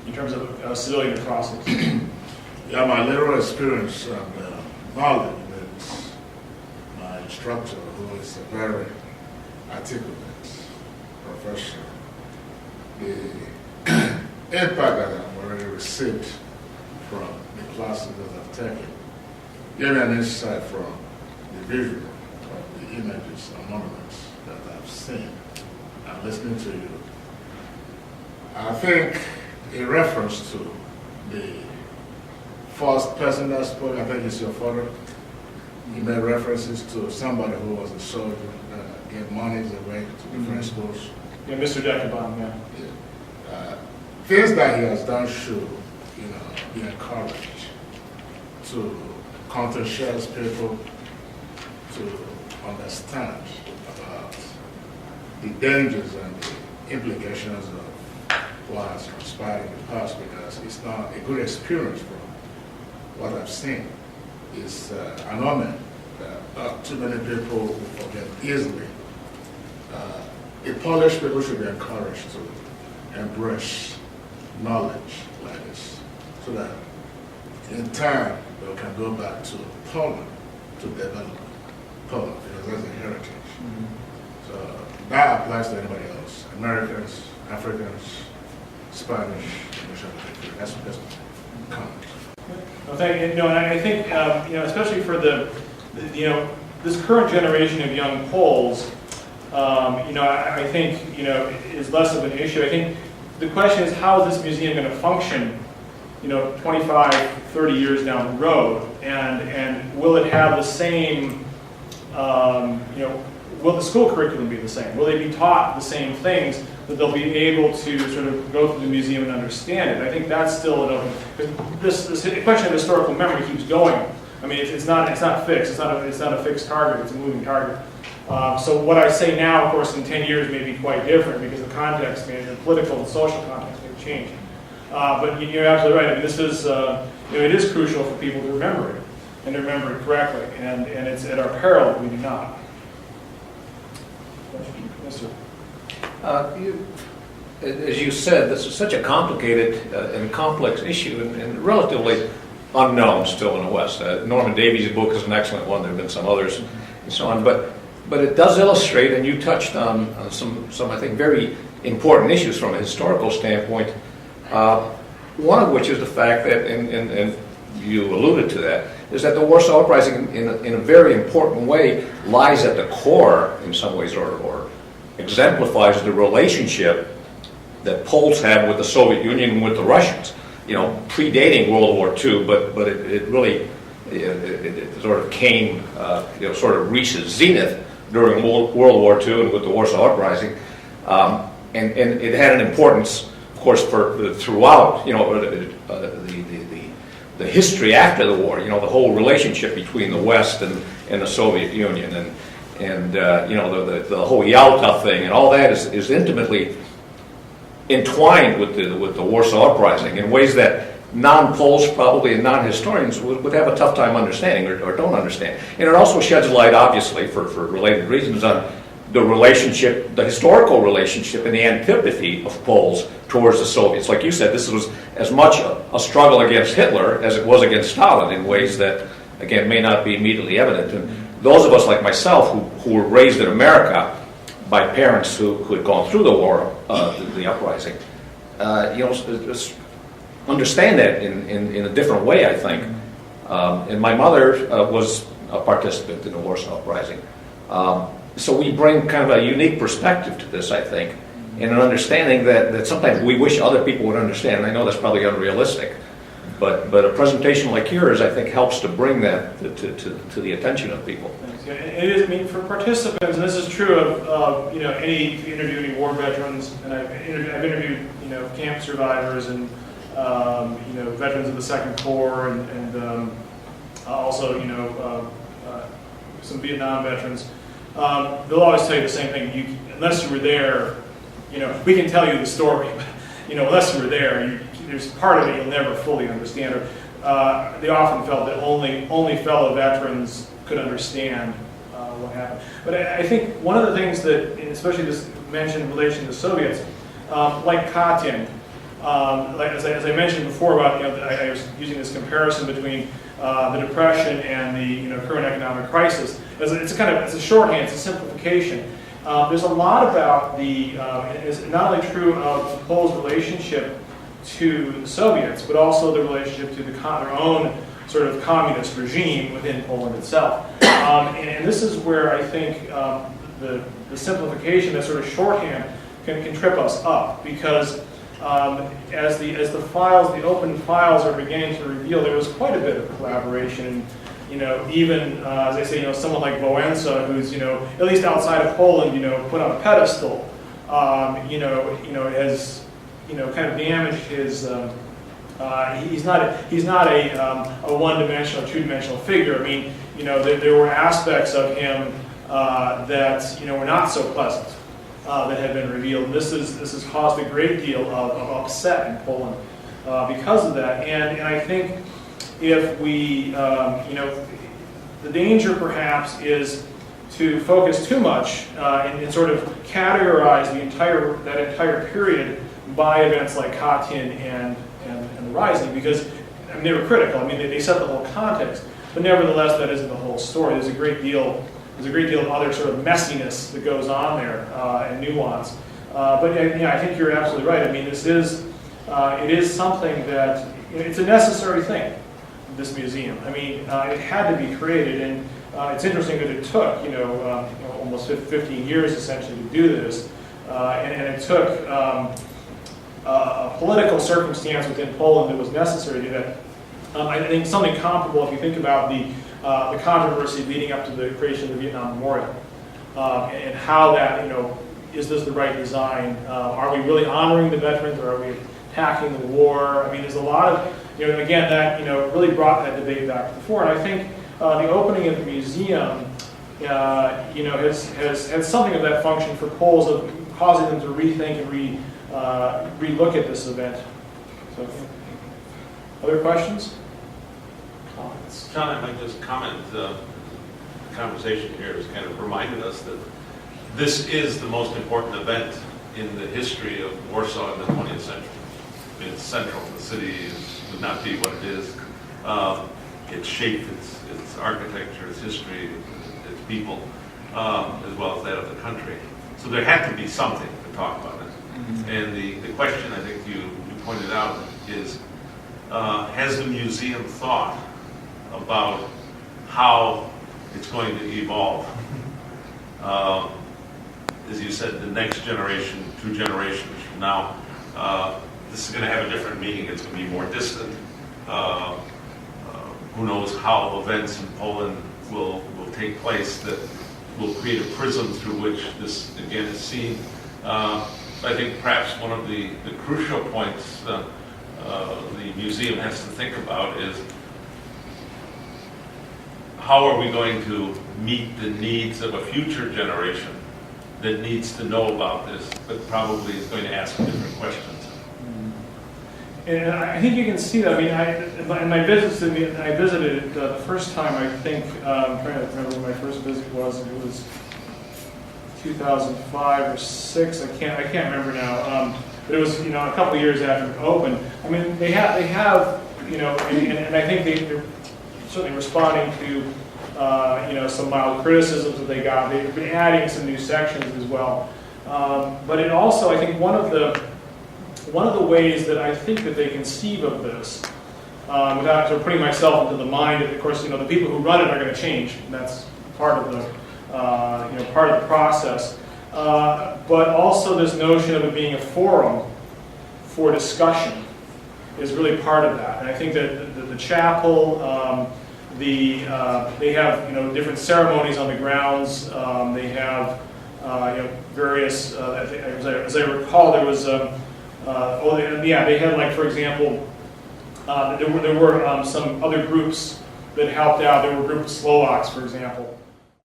in terms of civilian atrocities? Yeah, my little experience and knowledge with my instructor, who is a very articulate professional, the impact that I've already received from the classes that I've taken gave me an insight from the visual, the images and monuments that I've seen and listening to you. I think in reference to the first person that spoke, I think it's your father. He made references to somebody who was a soldier that gave monies away to different schools. Yeah, Mr. Dekaban, yeah. Things that he has done should, be encouraged to conscientious people to understand about the dangers and the implications of what has transpired in the past, because it's not a good experience from what I've seen. It's an omen that too many people will forget easily. The Polish people should be encouraged to embrace knowledge like this, so that in time they can go back to Poland to develop Poland, because that's a heritage. So that applies to anybody else: Americans, Africans, Spanish. That's my comment. Well, thank you. And I think especially for this current generation of young Poles, I think is less of an issue. I think the question is, how is this museum going to function 25, 30 years down the road, and will it have the same, will the school curriculum be the same? Will they be taught the same things that they'll be able to sort of go through the museum and understand it? I think that's still an open, because this question of historical memory keeps going. I mean, it's not fixed. It's not a fixed target. It's a moving target. So what I say now, of course, in 10 years may be quite different, because the context, the political and social context may change. But you're absolutely right. I mean, this is, it is crucial for people to remember it, and to remember it correctly. And it's at our peril if we do not. Yes, sir. As you said, this is such a complicated and complex issue, and relatively unknown still in the West. Norman Davies' book is an excellent one. There have been some others, and so on. But it does illustrate, and you touched on some I think very important issues from a historical standpoint. One of which is the fact that, and you alluded to that, is that the Warsaw Uprising, in a very important way, lies at the core, in some ways, or exemplifies the relationship that Poles had with the Soviet Union and with the Russians. Predating World War II, but it really it sort of came, sort of reached its zenith during World War II and with the Warsaw Uprising, and it had an importance, of course, for throughout, the history after the war. The whole relationship between the West and the Soviet Union, and the whole Yalta thing, and all that is intimately entwined with the Warsaw Uprising in ways that non-Poles probably and non-historians would have a tough time understanding or don't understand. And it also sheds light, obviously, for related reasons, on the relationship, the historical relationship and the antipathy of Poles towards the Soviets. Like you said, this was as much a struggle against Hitler as it was against Stalin in ways that, again, may not be immediately evident. And those of us like myself who were raised in America by parents who had gone through the war, the uprising, understand that in a different way, I think. And my mother was a participant in the Warsaw Uprising. So we bring kind of a unique perspective to this, I think, and an understanding that sometimes we wish other people would understand. And I know that's probably unrealistic, but a presentation like yours, I think, helps to bring that to the attention of people. It is. I mean, for participants, and this is true of any interviewing war veterans, and I've interviewed camp survivors and veterans of the Second Corps, and also some Vietnam veterans. They'll always tell you the same thing. Unless you were there, we can tell you the story, but unless you were there, there's part of it you'll never fully understand. Or they often felt that only fellow veterans could understand what happened. But I think one of the things that, especially this mentioned in relation to the Soviets, like Katyn, as I mentioned before about, I was using this comparison between the Depression and the current economic crisis. It's a shorthand, it's a simplification. There's a lot about it's not only true of Poland's relationship to the Soviets, but also the relationship to their own sort of communist regime within Poland itself. And this is where I think the simplification, that sort of shorthand, can trip us up, because as the files, the open files, are beginning to reveal, there was quite a bit of collaboration. Even as I say, someone like Wałęsa, who's at least outside of Poland, put on a pedestal, has kind of damaged his. He's not a one-dimensional, two-dimensional figure. I mean, there were aspects of him that were not so pleasant that had been revealed. This has caused a great deal of upset in Poland because of that. And I think if we, the danger perhaps is to focus too much and sort of categorize that entire period by events like Katyn and the Rising, because they were critical. I mean, they set the whole context, but nevertheless, that isn't the whole story. There's a great deal of other sort of messiness that goes on there and nuance. But I think you're absolutely right. I mean, it is something that it's a necessary thing. This museum. I mean, it had to be created, and it's interesting that it took almost 15 years essentially to do this, and it took a political circumstance within Poland that was necessary to do that. I think something comparable, if you think about the controversy leading up to the creation of the Vietnam Memorial, and how that, is this the right design? Are we really honoring the veterans, or are we attacking the war? I mean, there's a lot of, again, that really brought that debate back to the fore. And I think the opening of the museum, has had something of that function for Poles, of causing them to rethink and relook at this event. So, other questions? Comments? John, I might just comment. The conversation here has kind of reminded us that this is the most important event in the history of Warsaw in the 20th century. I mean, it's central. The city would not be what it is. Its shape, its architecture, its history, its people, as well as that of the country. So there had to be something to talk about it. Mm-hmm. And the question I think you pointed out is, has the museum thought about how it's going to evolve? As you said, the next generation, 2 generations from now, this is going to have a different meaning. It's going to be more distant. Who knows how events in Poland will take place that will create a prism through which this again is seen. I think perhaps one of the crucial points the museum has to think about is, how are we going to meet the needs of a future generation that needs to know about this, but probably is going to ask different questions. And I think you can see that. I mean, in my visits, I visited it the first time, I think, I'm trying to remember when my first visit was. It was 2005 or 6. I can't remember now. But it was, a couple of years after it opened. I mean, they have, and I think they're certainly responding to, some mild criticisms that they got. They've been adding some new sections as well. But it also, I think, one of the ways that I think that they conceive of this, without sort of putting myself into the mind, of course, the people who run it are going to change. And that's part of the, part of the process. But also this notion of it being a forum for discussion is really part of that. And I think that the chapel, they have different ceremonies on the grounds. They have various. As I recall, there was. They had, like, for example, there were some other groups that helped out. There were a group of Slovaks, for example,